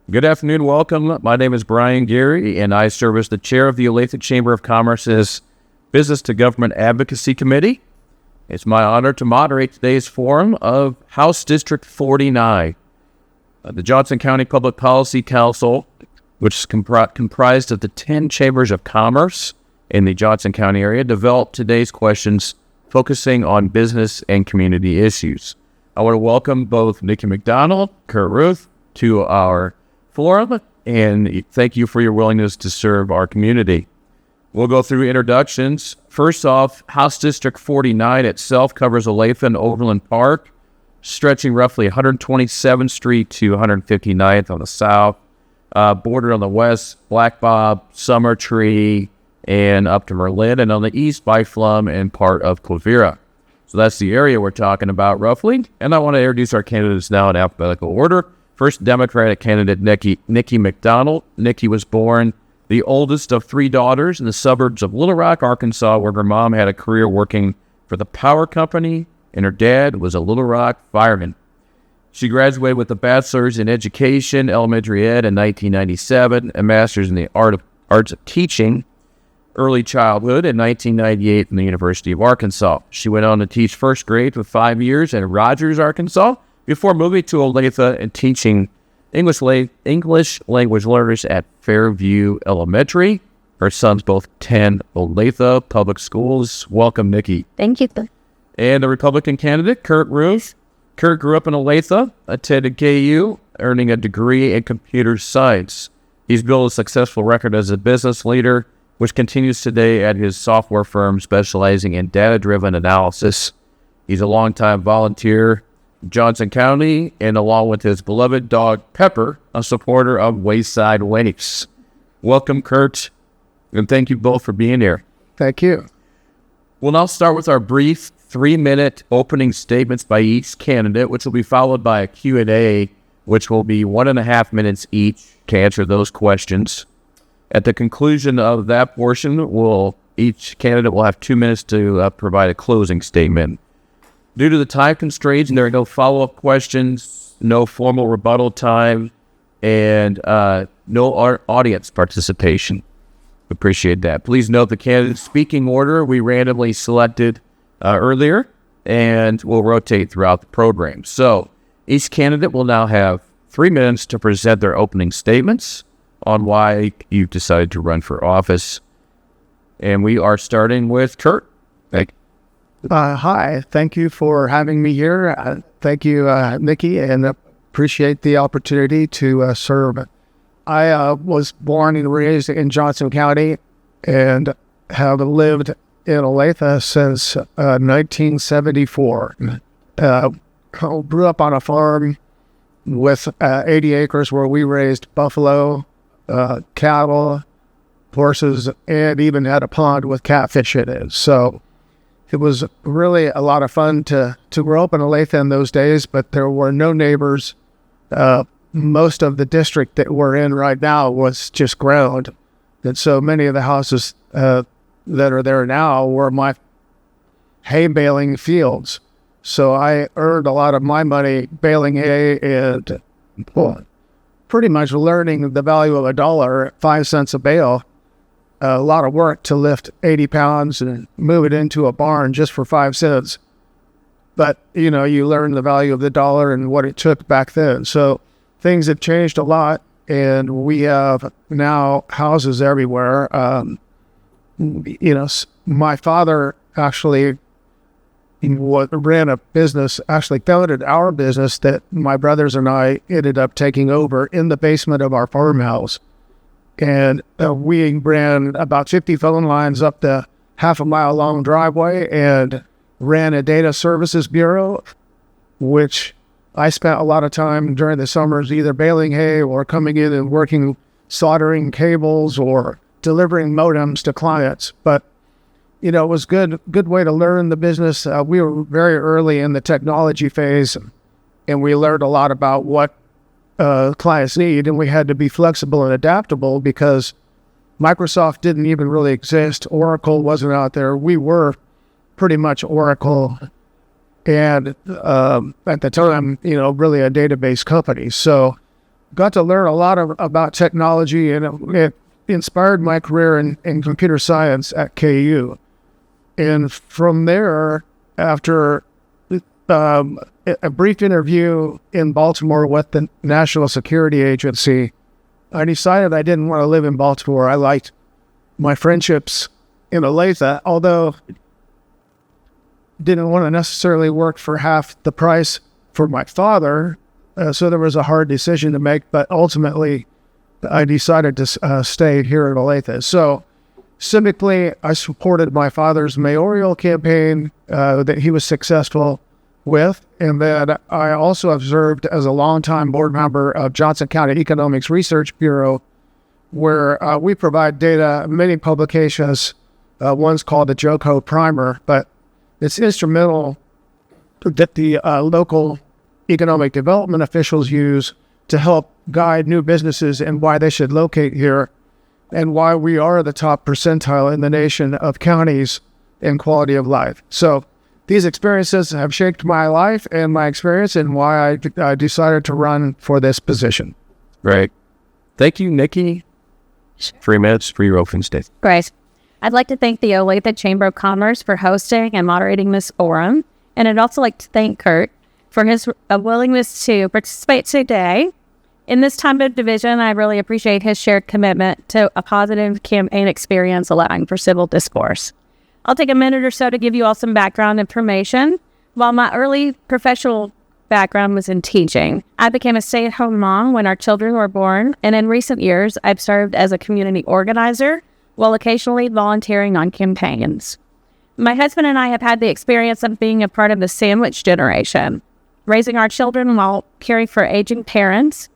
Good afternoon. Welcome. My name is Brian Gary, and I serve as the chair of the Olathe Chamber of Commerce's Business to Government Advocacy Committee. It's my honor to moderate today's forum of House District 49. The Johnson County Public Policy Council, which is comprised of the 10 chambers of commerce in the Johnson County area, developed today's questions focusing on business and community issues. I want to welcome both Nikki McDonald, Kurtis, to our forum, and thank you for your willingness to serve our community. We'll go through introductions. First off, House District 49 itself covers Olathe and Overland Park, stretching roughly 127th Street to 159th on the south, bordered on the west, Black Bob, Summer Tree, and up to Merlin, and on the east by Flum and part of Quivira. So that's the area we're talking about roughly, and I want to introduce our candidates now in alphabetical order. First, Democratic candidate Nikki McDonald. Nikki was born the oldest of 3 daughters in the suburbs of Little Rock, Arkansas, where her mom had a career working for the power company, and her dad was a Little Rock fireman. She graduated with a bachelor's in education, elementary ed, in 1997, a master's in the arts of teaching, early childhood, in 1998 from the University of Arkansas. She went on to teach first grade for 5 years in Rogers, Arkansas, before moving to Olathe and teaching English language learners at Fairview Elementary. Her sons both attend Olathe Public Schools. Welcome, Nikki. Thank you. And the Republican candidate, Kurtis. Kurt grew up in Olathe, attended KU, earning a degree in computer science. He's built a successful record as a business leader, which continues today at his software firm specializing in data-driven analysis. He's a longtime volunteer Johnson County, and along with his beloved dog Pepper, a supporter of Wayside Waifs. Welcome, Kurt, and thank you both for being here. Thank you. We'll now start with our brief 3-minute opening statements by each candidate, which will be followed by a Q&A, which will be 1.5 minutes each to answer those questions. At the conclusion of that portion, each candidate will have 2 minutes to provide a closing statement. Due to the time constraints, there are no follow-up questions, no formal rebuttal time, and no audience participation. Appreciate that. Please note the candidate speaking order we randomly selected earlier, and will rotate throughout the program. So each candidate will now have 3 minutes to present their opening statements on why you decided to run for office. And we are starting with Kurt. Thank you. Hi, thank you for having me here. Thank you, Nikki, and appreciate the opportunity to serve. I was born and raised in Johnson County and have lived in Olathe since 1974. Grew up on a farm with 80 acres where we raised buffalo, cattle, horses, and even had a pond with catfish in it. So it was really a lot of fun to grow up in Olathe in those days, but there were no neighbors. Most of the district that we're in right now was just ground. And so many of the houses that are there now were my hay baling fields. So I earned a lot of my money baling hay and pretty much learning the value of $1 at 5 cents a bale. A lot of work to lift 80 pounds and move it into a barn just for 5 cents. But, you learn the value of the dollar and what it took back then. So things have changed a lot, and we have now houses everywhere. My father actually ran a business, actually founded our business that my brothers and I ended up taking over in the basement of our farmhouse. And we ran about 50 phone lines up the half-a-mile-long driveway and ran a data services bureau, which I spent a lot of time during the summers either baling hay or coming in and working, soldering cables or delivering modems to clients. But, it was good way to learn the business. We were very early in the technology phase, and we learned a lot about what clients need, and we had to be flexible and adaptable because Microsoft didn't even really exist. Oracle wasn't out there. We were pretty much Oracle, and at the time, really a database company. So got to learn a lot about technology, and it inspired my career in computer science at KU. And from there, after a brief interview in Baltimore with the National Security Agency, I decided I didn't want to live in Baltimore. I liked my friendships in Olathe, although didn't want to necessarily work for half the price for my father. So there was a hard decision to make, but ultimately I decided to stay here in Olathe. So civically, I supported my father's mayoral campaign that he was successful with, and then I also observed as a longtime board member of Johnson County Economics Research Bureau, where we provide data, many publications. One's called the JOCO Primer, but it's instrumental that the local economic development officials use to help guide new businesses and why they should locate here, and why we are the top percentile in the nation of counties in quality of life. So these experiences have shaped my life and my experience, and why I decided to run for this position. Great. Thank you, Nikki. 3 minutes for your opening statement. Great. I'd like to thank the Olathe Chamber of Commerce for hosting and moderating this forum. And I'd also like to thank Kurt for his willingness to participate today. In this time of division, I really appreciate his shared commitment to a positive campaign experience allowing for civil discourse. I'll take a minute or so to give you all some background information. While my early professional background was in teaching, I became a stay-at-home mom when our children were born, and in recent years, I've served as a community organizer while occasionally volunteering on campaigns. My husband and I have had the experience of being a part of the sandwich generation, raising our children while caring for aging parents.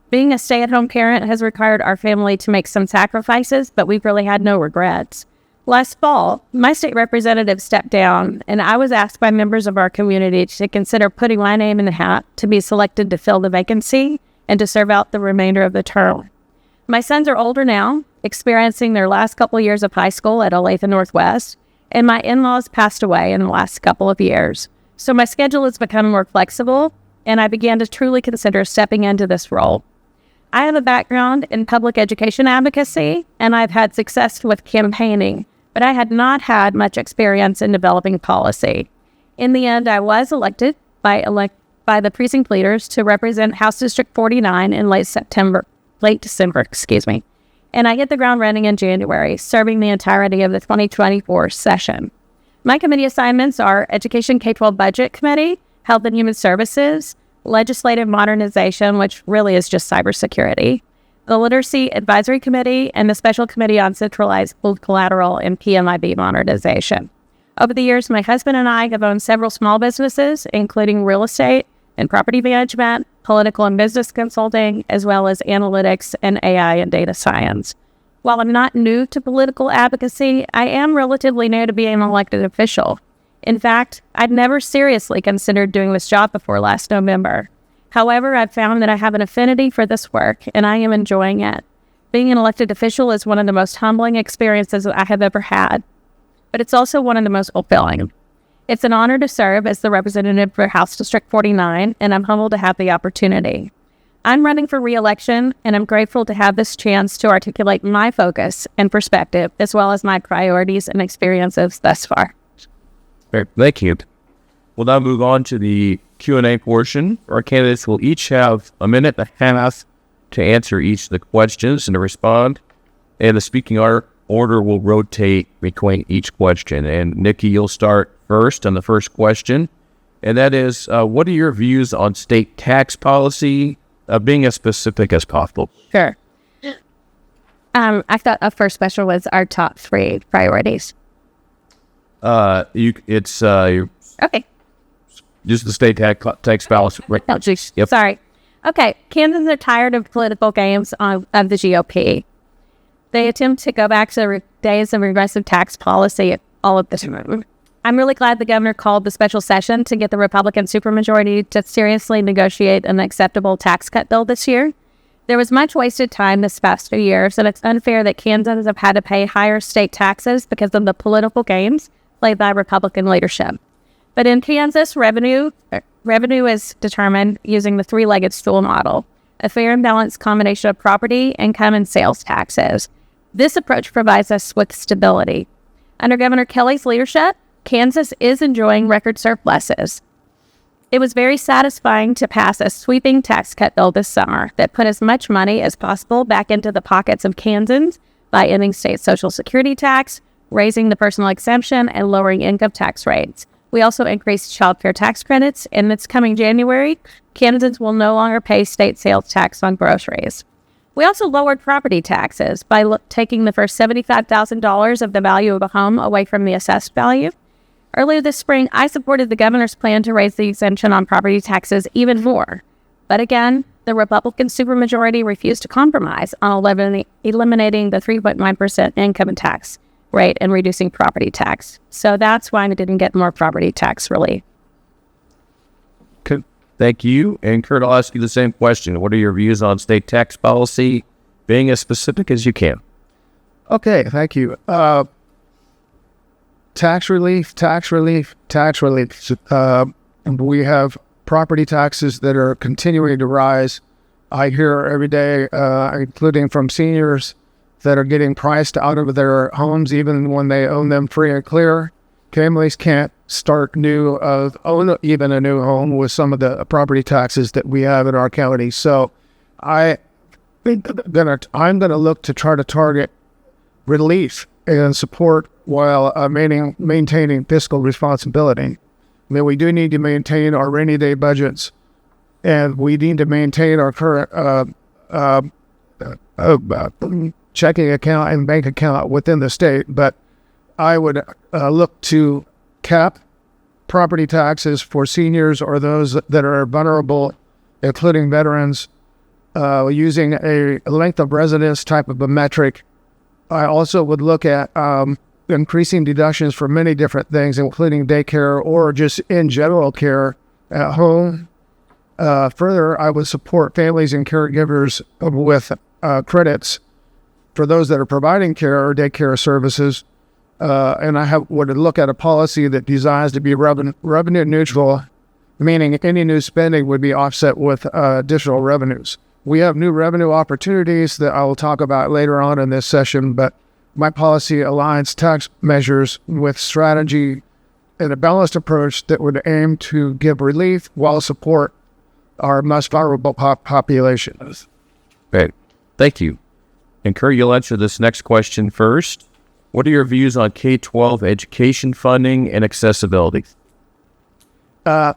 Being a stay-at-home parent has required our family to make some sacrifices, but we've really had no regrets. Last fall, my state representative stepped down, and I was asked by members of our community to consider putting my name in the hat to be selected to fill the vacancy and to serve out the remainder of the term. My sons are older now, experiencing their last couple years of high school at Olathe Northwest, and my in-laws passed away in the last couple of years. So my schedule has become more flexible, and I began to truly consider stepping into this role. I have a background in public education advocacy, and I've had success with campaigning, but I had not had much experience in developing policy. In the end, I was elected by the precinct leaders to represent House District 49 in late December, and I hit the ground running in January, serving the entirety of the 2024 session. My committee assignments are Education K-12 Budget Committee, Health and Human Services, Legislative Modernization, which really is just cybersecurity, the Literacy Advisory Committee, and the Special Committee on Centralized Pooled Collateral and PMIB Modernization. Over the years, my husband and I have owned several small businesses, including real estate and property management, political and business consulting, as well as analytics and AI and data science. While I'm not new to political advocacy, I am relatively new to being an elected official. In fact, I'd never seriously considered doing this job before last November. However, I've found that I have an affinity for this work, and I am enjoying it. Being an elected official is one of the most humbling experiences I have ever had, but it's also one of the most fulfilling. It's an honor to serve as the representative for House District 49, and I'm humbled to have the opportunity. I'm running for re-election, and I'm grateful to have this chance to articulate my focus and perspective, as well as my priorities and experiences thus far. Great. Thank you. We'll now move on to the Q&A portion. Our candidates will each have a minute and a half to answer each of the questions and to respond. And the speaking order will rotate between each question. And Nikki, you'll start first on the first question. And that is, what are your views on state tax policy, being as specific as possible? Sure. I thought our first question was our top 3 priorities. Okay. Just the state tax policy. Right. Oh, geez. Yep. Sorry. Okay. Kansans are tired of political games of the GOP. They attempt to go back to the days of regressive tax policy all of the time. I'm really glad the governor called the special session to get the Republican supermajority to seriously negotiate an acceptable tax cut bill this year. There was much wasted time this past few years, and it's unfair that Kansans have had to pay higher state taxes because of the political games played by Republican leadership. But in Kansas, revenue is determined using the 3-legged stool model. a fair and balanced combination of property, income, and sales taxes. This approach provides us with stability. Under Governor Kelly's leadership, Kansas is enjoying record surpluses. It was very satisfying to pass a sweeping tax cut bill this summer that put as much money as possible back into the pockets of Kansans by ending state Social Security tax, raising the personal exemption, and lowering income tax rates. We also increased child care tax credits, and this coming January, Kansans will no longer pay state sales tax on groceries. We also lowered property taxes by taking the first $75,000 of the value of a home away from the assessed value. Earlier this spring, I supported the governor's plan to raise the exemption on property taxes even more. But again, the Republican supermajority refused to compromise on eliminating the 3.9% income tax rate and reducing property tax. So that's why I didn't get more property tax relief. Thank you. And Kurt, I'll ask you the same question. What are your views on state tax policy, being as specific as you can? Okay, thank you. Tax relief. We have property taxes that are continuing to rise. I hear every day, including from seniors, that are getting priced out of their homes even when they own them free and clear. Families can't start own even a new home with some of the property taxes that we have in our county. So I'm gonna look to try to target relief and support while maintaining fiscal responsibility. I mean, we do need to maintain our rainy day budgets, and we need to maintain our current checking account and bank account within the state. But I would look to cap property taxes for seniors or those that are vulnerable, including veterans, using a length of residence type of a metric. I also would look at increasing deductions for many different things, including daycare or just in general care at home. Further, I would support families and caregivers with credits for those that are providing care or daycare services. And would look at a policy that desires to be revenue neutral, meaning any new spending would be offset with additional revenues. We have new revenue opportunities that I will talk about later on in this session, but my policy aligns tax measures with strategy and a balanced approach that would aim to give relief while support our most vulnerable populations. Great. Thank you. And Kurt, you'll answer this next question first. What are your views on K-12 education funding and accessibility? I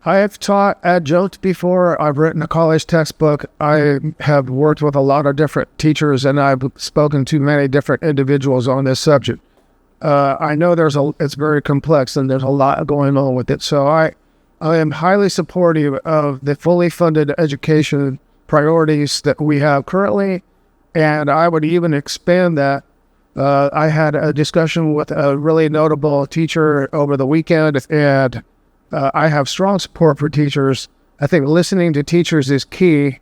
have taught adjunct before. I've written a college textbook. I have worked with a lot of different teachers, and I've spoken to many different individuals on this subject. I know it's very complex, and there's a lot going on with it. So I am highly supportive of the fully funded education priorities that we have currently, and I would even expand that. I had a discussion with a really notable teacher over the weekend, and I have strong support for teachers. I think listening to teachers is key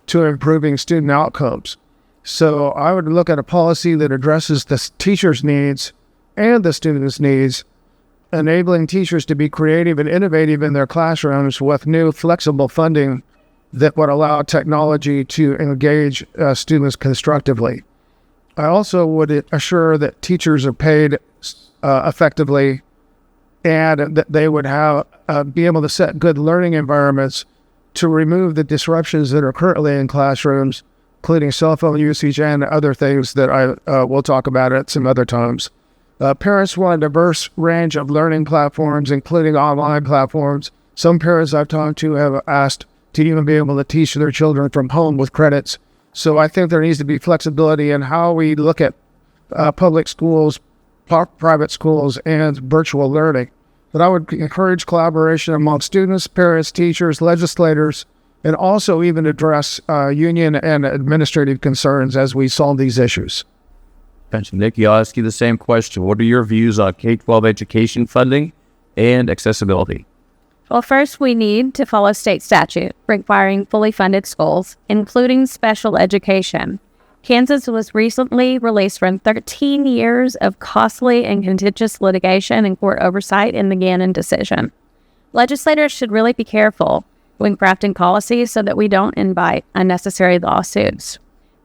to improving student outcomes. So I would look at a policy that addresses the teachers' needs and the students' needs, enabling teachers to be creative and innovative in their classrooms with new flexible funding that would allow technology to engage students constructively. I also would assure that teachers are paid effectively, and that they would be able to set good learning environments to remove the disruptions that are currently in classrooms, including cell phone usage and other things that I will talk about at some other times. Parents want a diverse range of learning platforms, including online platforms. Some parents I've talked to have asked to even be able to teach their children from home with credits. So I think there needs to be flexibility in how we look at public schools, private schools, and virtual learning. But I would encourage collaboration among students, parents, teachers, legislators, and also even address union and administrative concerns as we solve these issues. Nikki, I'll ask you the same question. What are your views on K-12 education funding and accessibility? Well, first, we need to follow state statute requiring fully funded schools, including special education. Kansas was recently released from 13 years of costly and contentious litigation and court oversight in the Gannon decision. Legislators should really be careful when crafting policies so that we don't invite unnecessary lawsuits.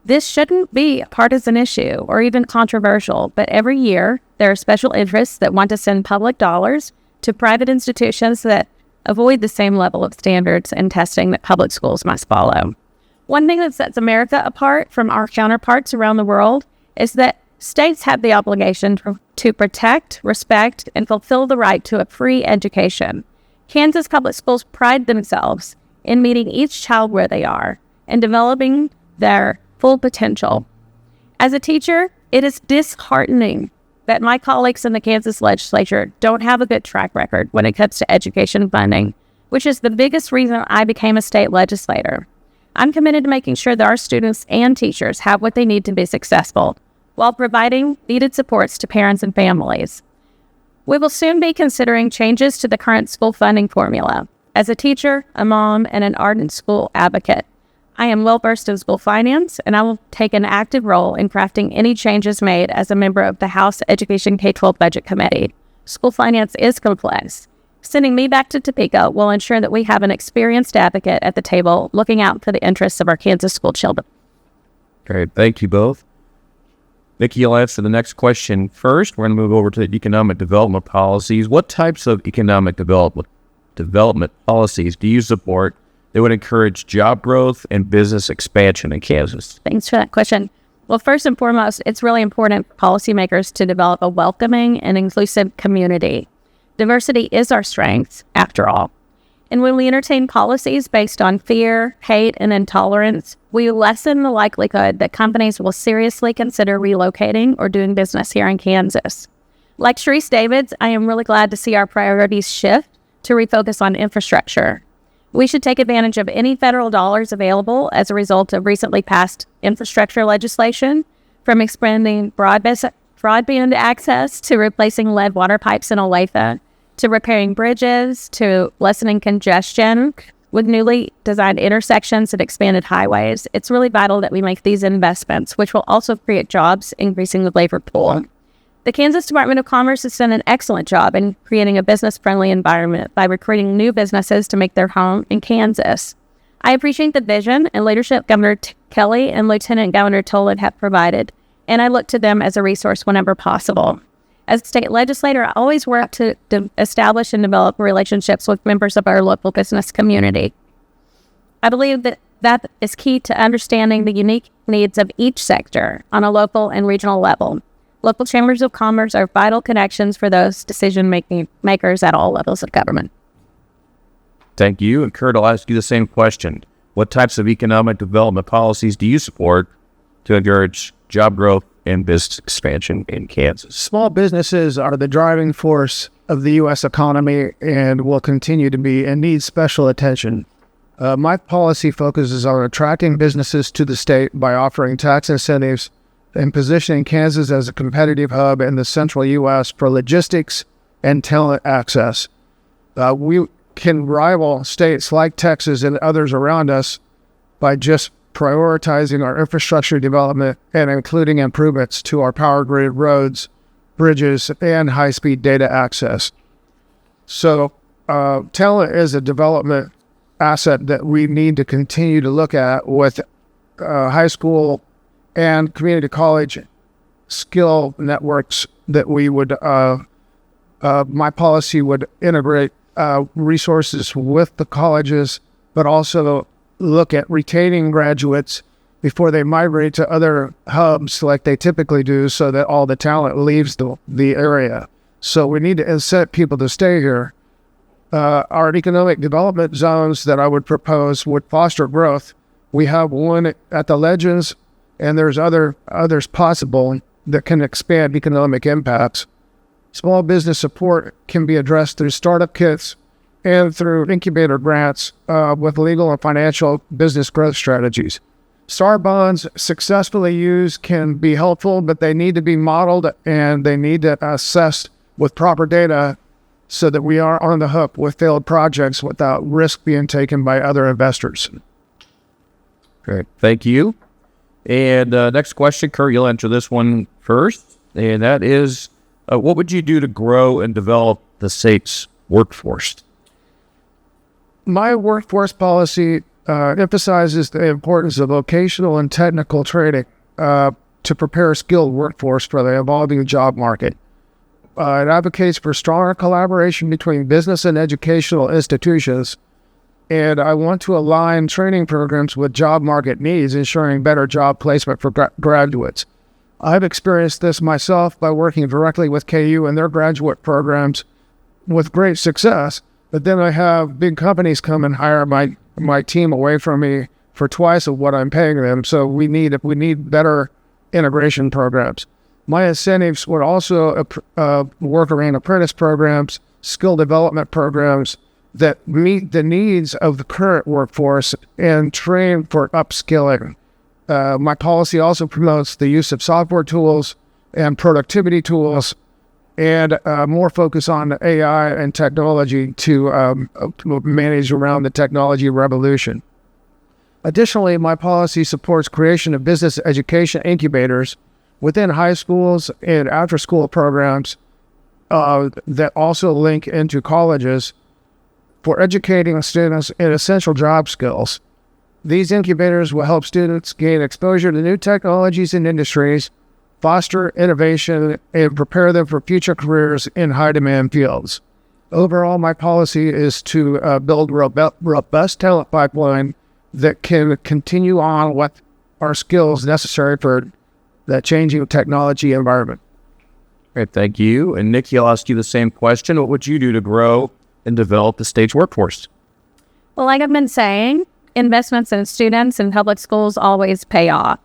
This shouldn't be a partisan issue or even controversial, but every year there are special interests that want to send public dollars to private institutions that avoid the same level of standards and testing that public schools must follow. One thing that sets America apart from our counterparts around the world is that states have the obligation to protect, respect, and fulfill the right to a free education. Kansas public schools pride themselves in meeting each child where they are and developing their full potential. As a teacher, it is disheartening that my colleagues in the Kansas legislature don't have a good track record when it comes to education funding, which is the biggest reason I became a state legislator. I'm committed to making sure that our students and teachers have what they need to be successful, while providing needed supports to parents and families. We will soon be considering changes to the current school funding formula. As a teacher, a mom, and an ardent school advocate, I am well-versed in school finance, and I will take an active role in crafting any changes made as a member of the House Education K-12 Budget Committee. School finance is complex. Sending me back to Topeka will ensure that we have an experienced advocate at the table looking out for the interests of our Kansas school children. Great. Thank you both. Nikki, you'll answer the next question first. We're going to move over to the economic development policies. What types of economic development policies do you support that would encourage job growth and business expansion in Kansas? Thanks for that question. Well, first and foremost, it's really important for policymakers to develop a welcoming and inclusive community. Diversity is our strength, after all. And when we entertain policies based on fear, hate, and intolerance, we lessen the likelihood that companies will seriously consider relocating or doing business here in Kansas. Like Sharice Davids, I am really glad to see our priorities shift to refocus on infrastructure. We should take advantage of any federal dollars available as a result of recently passed infrastructure legislation, from expanding broadband access to replacing lead water pipes in Olathe, to repairing bridges, to lessening congestion with newly designed intersections and expanded highways. It's really vital that we make these investments, which will also create jobs, increasing the labor pool. The Kansas Department of Commerce has done an excellent job in creating a business-friendly environment by recruiting new businesses to make their home in Kansas. I appreciate the vision and leadership Governor Kelly and Lieutenant Governor Toland have provided, and I look to them as a resource whenever possible. As a state legislator, I always work to establish and develop relationships with members of our local business community. I believe that is key to understanding the unique needs of each sector on a local and regional level. Local chambers of commerce are vital connections for those decision-makers at all levels of government. Thank you. And Kurt, I'll ask you the same question. What types of economic development policies do you support to encourage job growth and business expansion in Kansas? Small businesses are the driving force of the U.S. economy and will continue to be and need special attention. My policy focuses on attracting businesses to the state by offering tax incentives and positioning Kansas as a competitive hub in the central U.S. for logistics and talent access. We can rival states like Texas and others around us by just prioritizing our infrastructure development and including improvements to our power grid, roads, bridges, and high-speed data access. So talent is a development asset that we need to continue to look at with high school and community college skill networks that we would, my policy would integrate resources with the colleges, but also look at retaining graduates before they migrate to other hubs like they typically do, so that all the talent leaves the area. So we need to incent people to stay here. Our economic development zones that I would propose would foster growth. We have one at the Legends, and there's others possible that can expand economic impacts. Small business support can be addressed through startup kits and through incubator grants with legal and financial business growth strategies. STAR bonds successfully used can be helpful, but they need to be modeled and they need to assessed with proper data so that we are on the hook with failed projects without risk being taken by other investors. Great. Thank you. And next question, Kurt, you'll answer this one first. And that is, what would you do to grow and develop the state's workforce? My workforce policy emphasizes the importance of vocational and technical training to prepare a skilled workforce for the evolving job market. It advocates for stronger collaboration between business and educational institutions, and I want to align training programs with job market needs, ensuring better job placement for graduates. I've experienced this myself by working directly with KU and their graduate programs with great success, but then I have big companies come and hire my team away from me for twice of what I'm paying them, so we need better integration programs. My incentives would also work around apprentice programs, skill development programs that meet the needs of the current workforce and train for upskilling. My policy also promotes the use of software tools and productivity tools and more focus on AI and technology to manage around the technology revolution. Additionally, my policy supports creation of business education incubators within high schools and after-school programs that also link into colleges for educating students in essential job skills. These incubators will help students gain exposure to new technologies and industries, foster innovation, and prepare them for future careers in high-demand fields. Overall, my policy is to build robust talent pipeline that can continue on with our skills necessary for that changing technology environment. Great, thank you. And Nikki, I'll ask you the same question. What would you do to grow and develop the state's workforce? Well, like I've been saying, investments in students and public schools always pay off.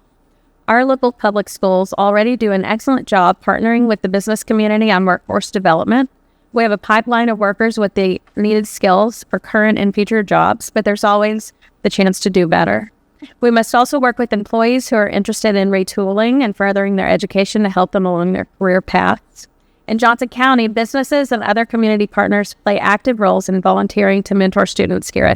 Our local public schools already do an excellent job partnering with the business community on workforce development. We have a pipeline of workers with the needed skills for current and future jobs, but there's always the chance to do better. We must also work with employees who are interested in retooling and furthering their education to help them along their career paths. In Johnson County, businesses and other community partners play active roles in volunteering to mentor students here.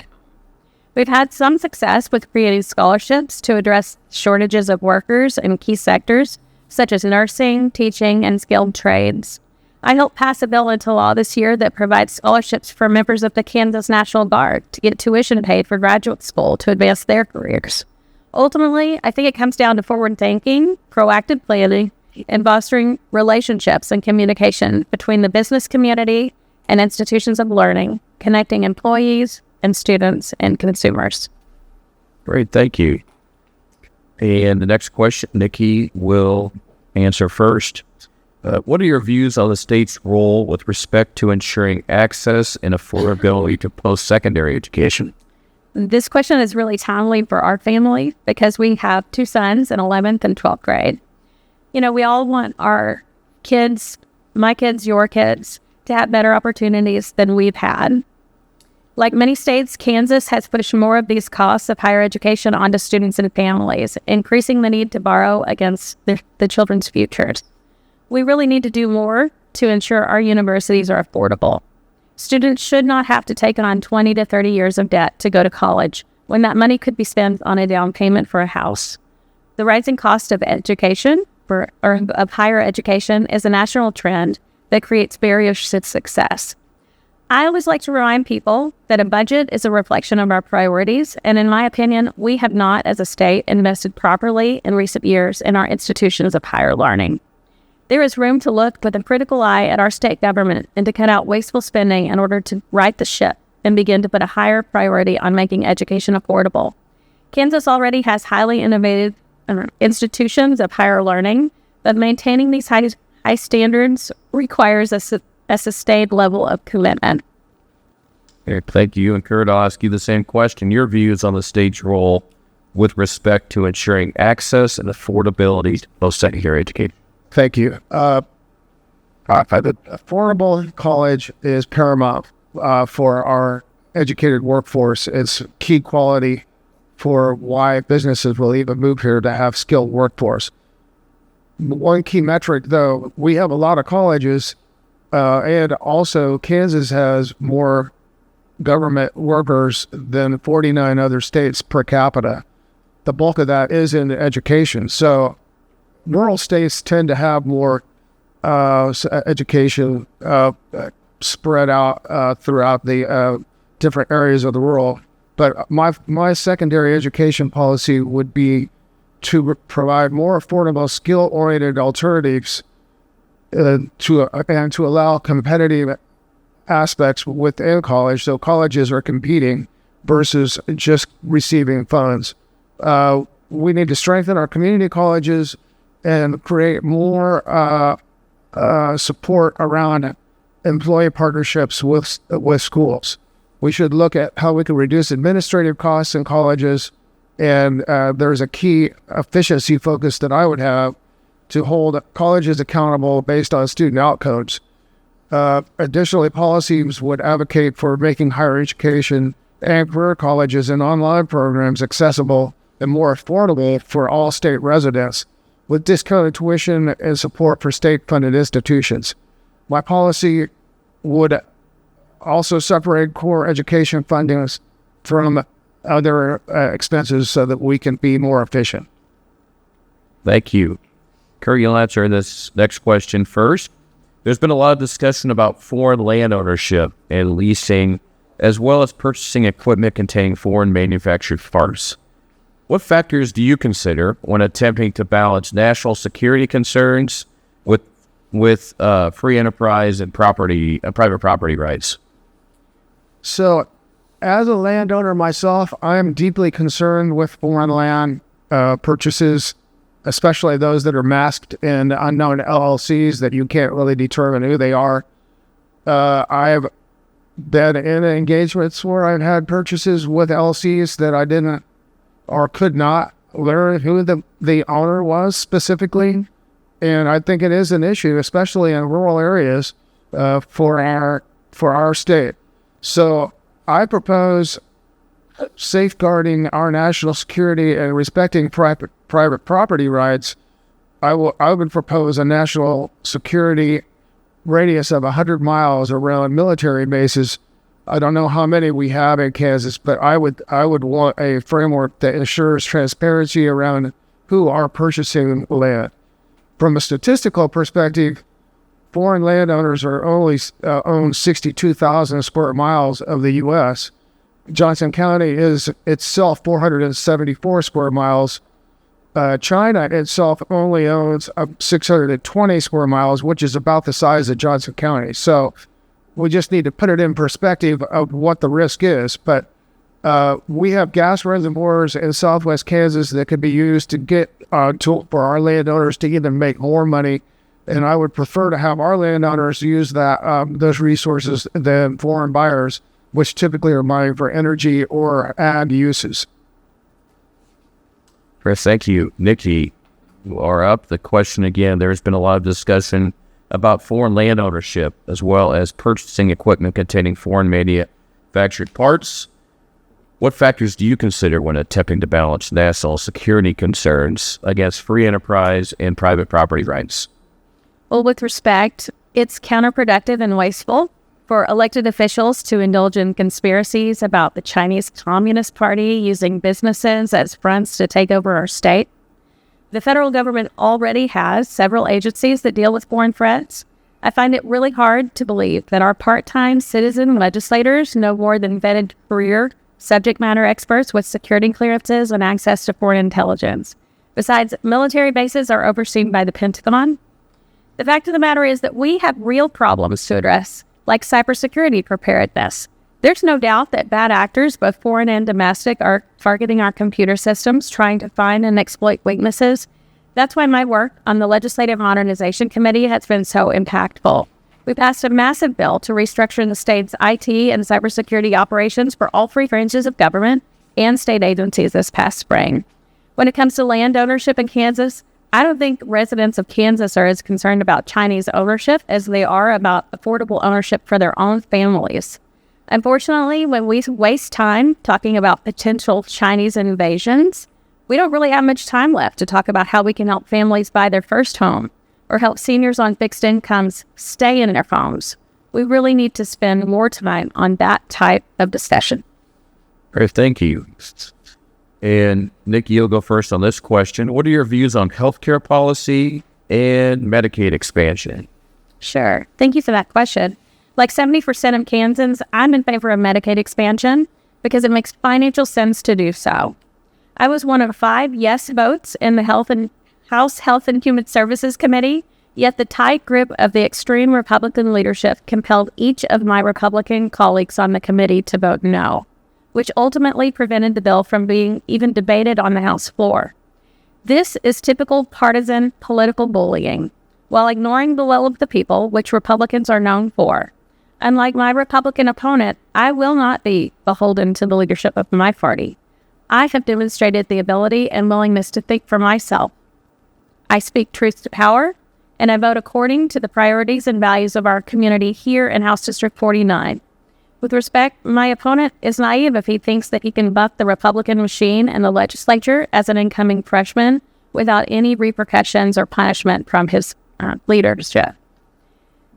We've had some success with creating scholarships to address shortages of workers in key sectors, such as nursing, teaching, and skilled trades. I helped pass a bill into law this year that provides scholarships for members of the Kansas National Guard to get tuition paid for graduate school to advance their careers. Ultimately, I think it comes down to forward thinking, proactive planning, and fostering relationships and communication between the business community and institutions of learning, connecting employees and students and consumers. Great, thank you. And the next question, Nikki will answer first. What are your views on the state's role with respect to ensuring access and affordability to post-secondary education? This question is really timely for our family because we have two sons in 11th and 12th grade. You know, we all want our kids, my kids, your kids, to have better opportunities than we've had. Like many states, Kansas has pushed more of these costs of higher education onto students and families, increasing the need to borrow against the children's futures. We really need to do more to ensure our universities are affordable. Students should not have to take on 20 to 30 years of debt to go to college when that money could be spent on a down payment for a house. The rising cost of education, of higher education, is a national trend that creates barriers to success. I always like to remind people that a budget is a reflection of our priorities, and in my opinion, we have not, as a state, invested properly in recent years in our institutions of higher learning. There is room to look with a critical eye at our state government and to cut out wasteful spending in order to right the ship and begin to put a higher priority on making education affordable. Kansas already has highly innovative institutions of higher learning, but maintaining these high standards requires a sustained level of commitment. Okay, thank you. And Kurt, I'll ask you the same question. Your views on the state's role with respect to ensuring access and affordability to post-secondary education. Thank you. Affordable college is paramount for our educated workforce. It's key quality for why businesses will even move here to have skilled workforce. One key metric, though, we have a lot of colleges, and also Kansas has more government workers than 49 other states per capita. The bulk of that is in education. So rural states tend to have more education spread out throughout the different areas of the world. But my secondary education policy would be to provide more affordable, skill-oriented alternatives and to allow competitive aspects within college, so colleges are competing versus just receiving funds. We need to strengthen our community colleges and create more support around employee partnerships with schools. We should look at how we can reduce administrative costs in colleges, and there's a key efficiency focus that I would have to hold colleges accountable based on student outcomes. Additionally, policies would advocate for making higher education and career colleges and online programs accessible and more affordable for all state residents, with discounted tuition and support for state-funded institutions. My policy would also separate core education fundings from other expenses so that we can be more efficient. Thank you. Kurt, you'll answer this next question first. There's been a lot of discussion about foreign land ownership and leasing, as well as purchasing equipment containing foreign manufactured parts. What factors do you consider when attempting to balance national security concerns with free enterprise and private property rights? So, as a landowner myself, I am deeply concerned with foreign land purchases, especially those that are masked in unknown LLCs that you can't really determine who they are. I have been in engagements where I've had purchases with LLCs that I didn't or could not learn who the owner was specifically. And I think it is an issue, especially in rural areas for our state. So I propose safeguarding our national security and respecting private property rights. I would propose a national security radius of 100 miles around military bases. I don't know how many we have in Kansas, but I would want a framework that ensures transparency around who are purchasing land. From a statistical perspective, foreign landowners are only own 62,000 square miles of the U.S. Johnson County is itself 474 square miles. China itself only owns 620 square miles, which is about the size of Johnson County. So we just need to put it in perspective of what the risk is. But we have gas reservoirs in southwest Kansas that could be used to get for our landowners to even make more money. And I would prefer to have our landowners use those resources than foreign buyers, which typically are buying for energy or ag uses. Chris, thank you. Nikki, you are up. The question again, there's been a lot of discussion about foreign land ownership as well as purchasing equipment containing foreign manufactured parts. What factors do you consider when attempting to balance national security concerns against free enterprise and private property rights? Well, with respect, it's counterproductive and wasteful for elected officials to indulge in conspiracies about the Chinese Communist Party using businesses as fronts to take over our state. The federal government already has several agencies that deal with foreign threats. I find it really hard to believe that our part-time citizen legislators know more than vetted career subject matter experts with security clearances and access to foreign intelligence. Besides, military bases are overseen by the Pentagon. The fact of the matter is that we have real problems to address, like cybersecurity preparedness. There's no doubt that bad actors, both foreign and domestic, are targeting our computer systems, trying to find and exploit weaknesses. That's why my work on the Legislative Modernization Committee has been so impactful. We passed a massive bill to restructure the state's IT and cybersecurity operations for all three branches of government and state agencies this past spring. When it comes to land ownership in Kansas, I don't think residents of Kansas are as concerned about Chinese ownership as they are about affordable ownership for their own families. Unfortunately, when we waste time talking about potential Chinese invasions, we don't really have much time left to talk about how we can help families buy their first home or help seniors on fixed incomes stay in their homes. We really need to spend more time on that type of discussion. Great, thank you. And Nikki, you'll go first on this question. What are your views on healthcare policy and Medicaid expansion? Sure. Thank you for that question. Like 70% of Kansans, I'm in favor of Medicaid expansion because it makes financial sense to do so. I was one of 5 yes votes in the House Health and Human Services Committee, yet the tight grip of the extreme Republican leadership compelled each of my Republican colleagues on the committee to vote no, which ultimately prevented the bill from being even debated on the House floor. This is typical partisan political bullying, while ignoring the will of the people, which Republicans are known for. Unlike my Republican opponent, I will not be beholden to the leadership of my party. I have demonstrated the ability and willingness to think for myself. I speak truth to power, and I vote according to the priorities and values of our community here in House District 49. With respect, my opponent is naive if he thinks that he can buck the Republican machine in the legislature as an incoming freshman without any repercussions or punishment from his leadership.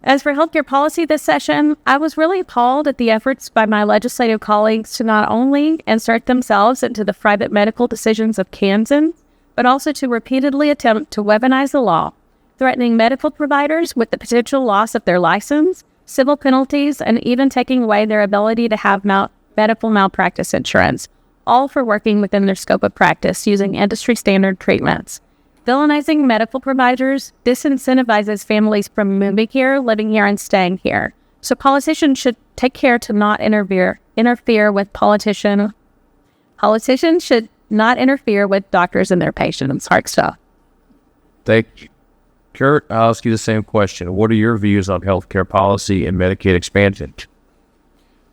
As for healthcare policy this session, I was really appalled at the efforts by my legislative colleagues to not only insert themselves into the private medical decisions of Kansans, but also to repeatedly attempt to weaponize the law, threatening medical providers with the potential loss of their license, civil penalties, and even taking away their ability to have medical malpractice insurance, all for working within their scope of practice using industry-standard treatments. Villainizing medical providers disincentivizes families from moving here, living here, and staying here. So politicians should take care to not interfere with politicians should not interfere with doctors and their patients. Hard stuff. Thank you. Kurt, I'll ask you the same question. What are your views on healthcare policy and Medicaid expansion?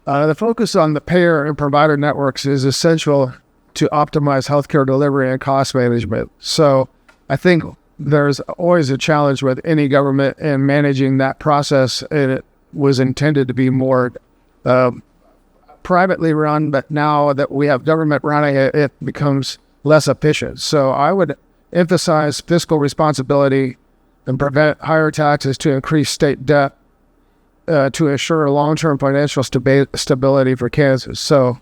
The focus on the payer and provider networks is essential to optimize healthcare delivery and cost management. So I think there's always a challenge with any government in managing that process, and it was intended to be more privately run, but now that we have government running it, it becomes less efficient. So I would emphasize fiscal responsibility and prevent higher taxes to increase state debt to ensure long-term financial stability for Kansas. So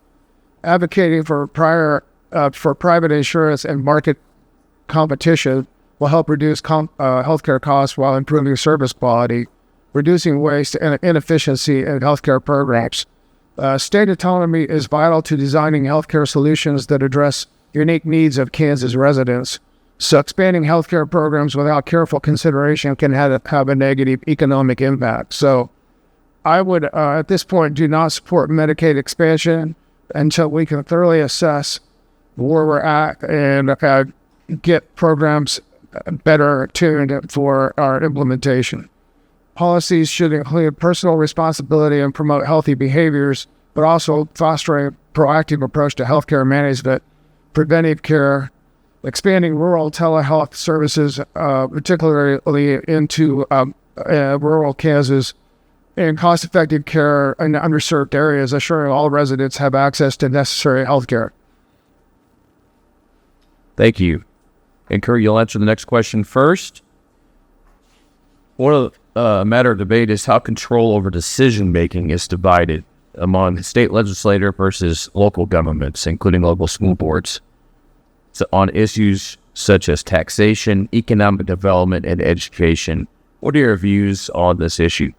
advocating for private insurance and market competition will help reduce healthcare costs while improving service quality, reducing waste and inefficiency in healthcare programs. State autonomy is vital to designing healthcare solutions that address unique needs of Kansas residents. So expanding healthcare programs without careful consideration can have a negative economic impact. So I would, at this point, do not support Medicaid expansion until we can thoroughly assess where we're at and get programs better tuned for our implementation. Policies should include personal responsibility and promote healthy behaviors, but also fostering a proactive approach to healthcare management, preventive care, expanding rural telehealth services, particularly into rural Kansas, and cost-effective care in underserved areas, assuring all residents have access to necessary health care. Thank you. And Kurt, you'll answer the next question first. One of the matter of debate is how control over decision-making is divided among state legislature versus local governments, including local school boards, so on issues such as taxation, economic development, and education. What are your views on this issue?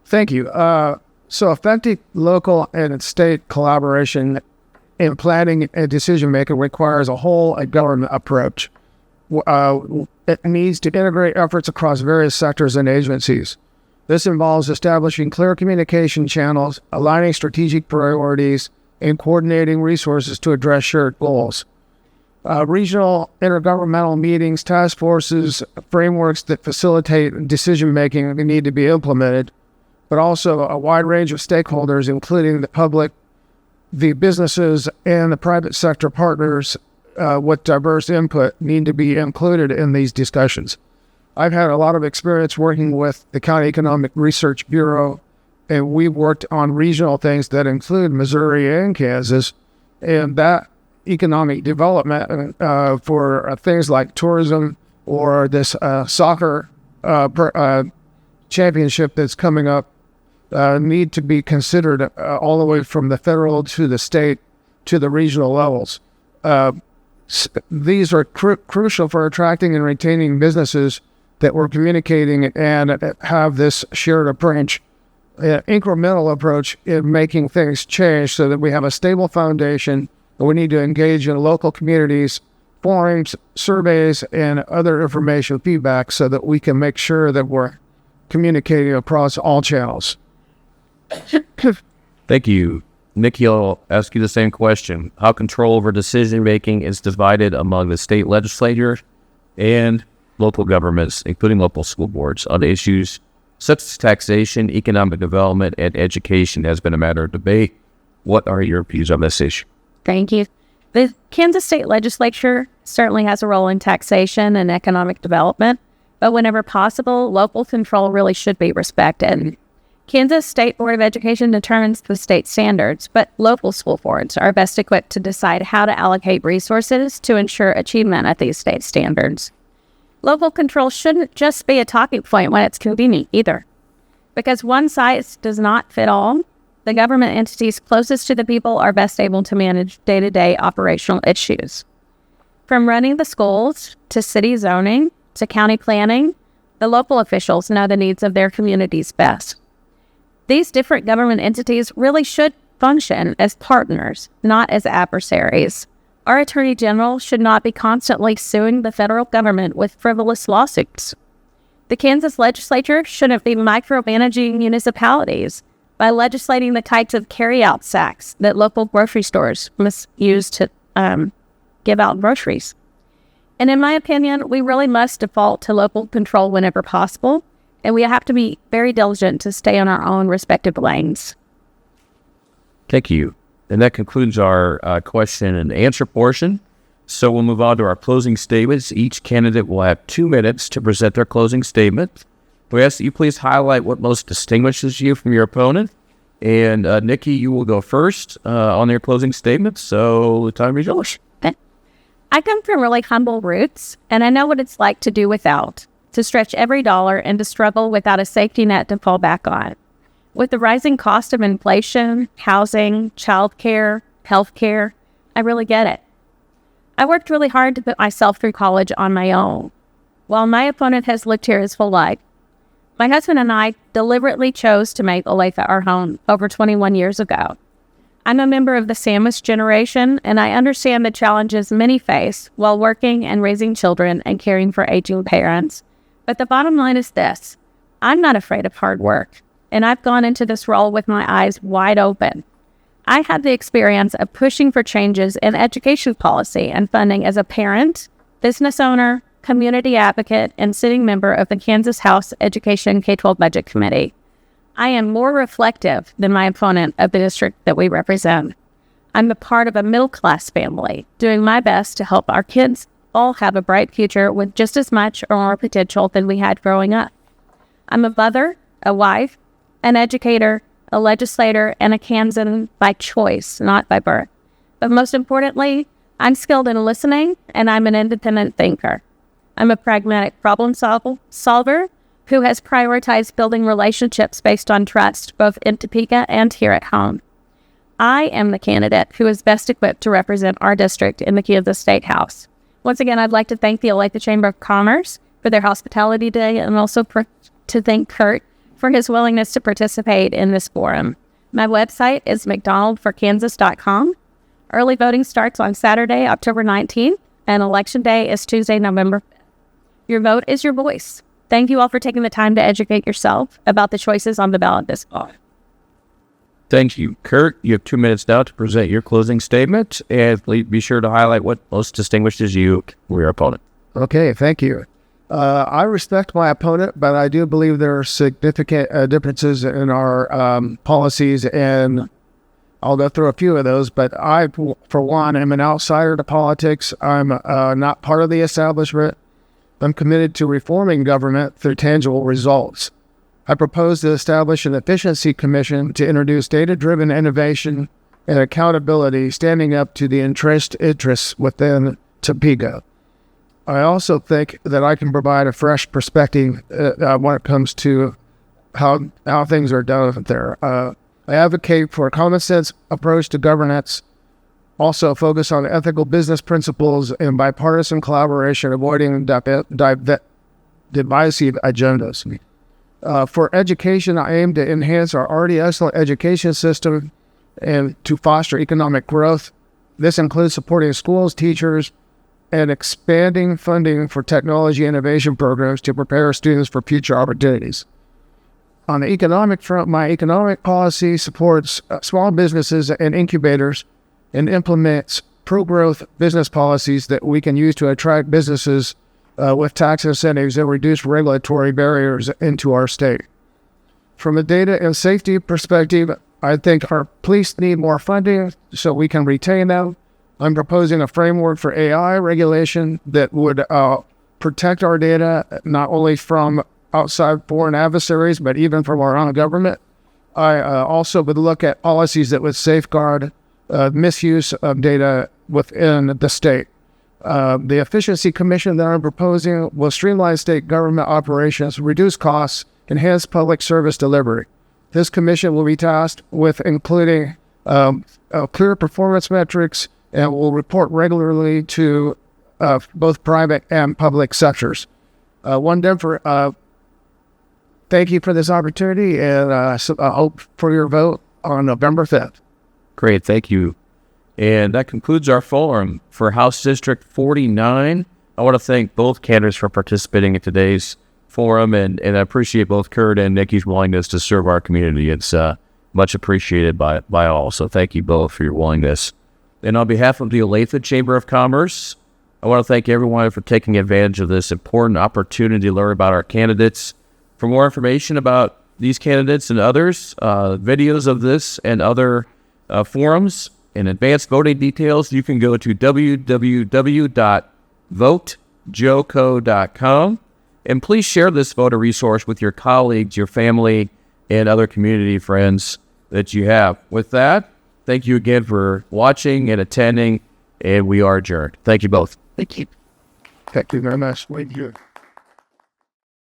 Thank you. So effective local and state collaboration in planning and decision-making requires a whole government approach. It needs to integrate efforts across various sectors and agencies. This involves establishing clear communication channels, aligning strategic priorities, and coordinating resources to address shared goals. Regional intergovernmental meetings, task forces, frameworks that facilitate decision-making need to be implemented, but also a wide range of stakeholders, including the public, the businesses, and the private sector partners with diverse input need to be included in these discussions. I've had a lot of experience working with the County Economic Research Bureau, and we've worked on regional things that include Missouri and Kansas, and that economic development for things like tourism or this soccer championship that's coming up need to be considered all the way from the federal to the state to the regional levels. These are crucial for attracting and retaining businesses that we're communicating and have this shared approach incremental approach in making things change so that we have a stable foundation. And we need to engage in local communities, forums, surveys, and other information feedback so that we can make sure that we're communicating across all channels. Thank you. Nikki, I'll ask you the same question. How control over decision-making is divided among the state legislature and local governments, including local school boards, on issues such as taxation, economic development, and education has been a matter of debate. What are your views on this issue? Thank you. The Kansas State Legislature certainly has a role in taxation and economic development, but whenever possible, local control really should be respected. Kansas State Board of Education determines the state standards, but local school boards are best equipped to decide how to allocate resources to ensure achievement at these state standards. Local control shouldn't just be a talking point when it's convenient either. Because one size does not fit all, the government entities closest to the people are best able to manage day-to-day operational issues. From running the schools, to city zoning, to county planning, the local officials know the needs of their communities best. These different government entities really should function as partners, not as adversaries. Our Attorney General should not be constantly suing the federal government with frivolous lawsuits. The Kansas legislature shouldn't be micromanaging municipalities by legislating the types of carry-out sacks that local grocery stores must use to give out groceries. And in my opinion, we really must default to local control whenever possible, and we have to be very diligent to stay on our own respective lanes. Thank you. And that concludes our question and answer portion. So we'll move on to our closing statements. Each candidate will have 2 minutes to present their closing statement. We ask that you please highlight what most distinguishes you from your opponent. And Nikki, you will go first on your closing statement. So the time is yours. I come from really humble roots, and I know what it's like to do without, to stretch every dollar and to struggle without a safety net to fall back on. With the rising cost of inflation, housing, childcare, healthcare, I really get it. I worked really hard to put myself through college on my own, while my opponent has lived here his full life. My husband and I deliberately chose to make Olathe our home over 21 years ago. I'm a member of the sandwich generation, and I understand the challenges many face while working and raising children and caring for aging parents. But the bottom line is this: I'm not afraid of hard work, and I've gone into this role with my eyes wide open. I had the experience of pushing for changes in education policy and funding as a parent, business owner, community advocate, and sitting member of the Kansas House Education K-12 Budget Committee. I am more reflective than my opponent of the district that we represent. I'm a part of a middle-class family, doing my best to help our kids all have a bright future with just as much or more potential than we had growing up. I'm a mother, a wife, an educator, a legislator, and a Kansan by choice, not by birth. But most importantly, I'm skilled in listening, and I'm an independent thinker. I'm a pragmatic problem solver who has prioritized building relationships based on trust, both in Topeka and here at home. I am the candidate who is best equipped to represent our district in the Kansas State House. Once again, I'd like to thank the Olathe Chamber of Commerce for their hospitality today, and also to thank Kurt for his willingness to participate in this forum. My website is McDonaldforkansas.com. Early voting starts on Saturday, October 19th, and Election Day is Tuesday, November 5th. Your vote is your voice. Thank you all for taking the time to educate yourself about the choices on the ballot this fall. Thank you. Kurt, you have 2 minutes now to present your closing statement, and please be sure to highlight what most distinguishes you from your opponent. Okay, thank you. I respect my opponent, but I do believe there are significant differences in our policies, and I'll go through a few of those. But I, for one, am an outsider to politics. I'm not part of the establishment. I'm committed to reforming government through tangible results. I propose to establish an efficiency commission to introduce data-driven innovation and accountability, standing up to the entrenched interests within Topeka. I also think that I can provide a fresh perspective when it comes to how things are done there. I advocate for a common sense approach to governance, also focus on ethical business principles and bipartisan collaboration, avoiding divisive agendas. For education, I aim to enhance our already excellent education system and to foster economic growth. This includes supporting schools, teachers, and expanding funding for technology innovation programs to prepare students for future opportunities. On the economic front, my economic policy supports small businesses and incubators and implements pro-growth business policies that we can use to attract businesses with tax incentives and reduce regulatory barriers into our state. From a data and safety perspective, I think our police need more funding so we can retain them. I'm proposing a framework for AI regulation that would protect our data not only from outside foreign adversaries, but even from our own government. I also would look at policies that would safeguard misuse of data within the state. The Efficiency Commission that I'm proposing will streamline state government operations, reduce costs, enhance public service delivery. This commission will be tasked with including clear performance metrics and will report regularly to both private and public sectors. Thank you for this opportunity, and I hope for your vote on November 5th. Great, thank you. And that concludes our forum for House District 49. I want to thank both candidates for participating in today's forum, and I appreciate both Kurt and Nikki's willingness to serve our community. It's much appreciated by all, so thank you both for your willingness. And on behalf of the Olathe Chamber of Commerce, I want to thank everyone for taking advantage of this important opportunity to learn about our candidates. For more information about these candidates and others, videos of this and other forums, and advanced voting details, you can go to www.votejoco.com. And please share this voter resource with your colleagues, your family, and other community friends that you have. With that, thank you again for watching and attending, and we are adjourned. Thank you both. Thank you. Thank you very much. Thank you.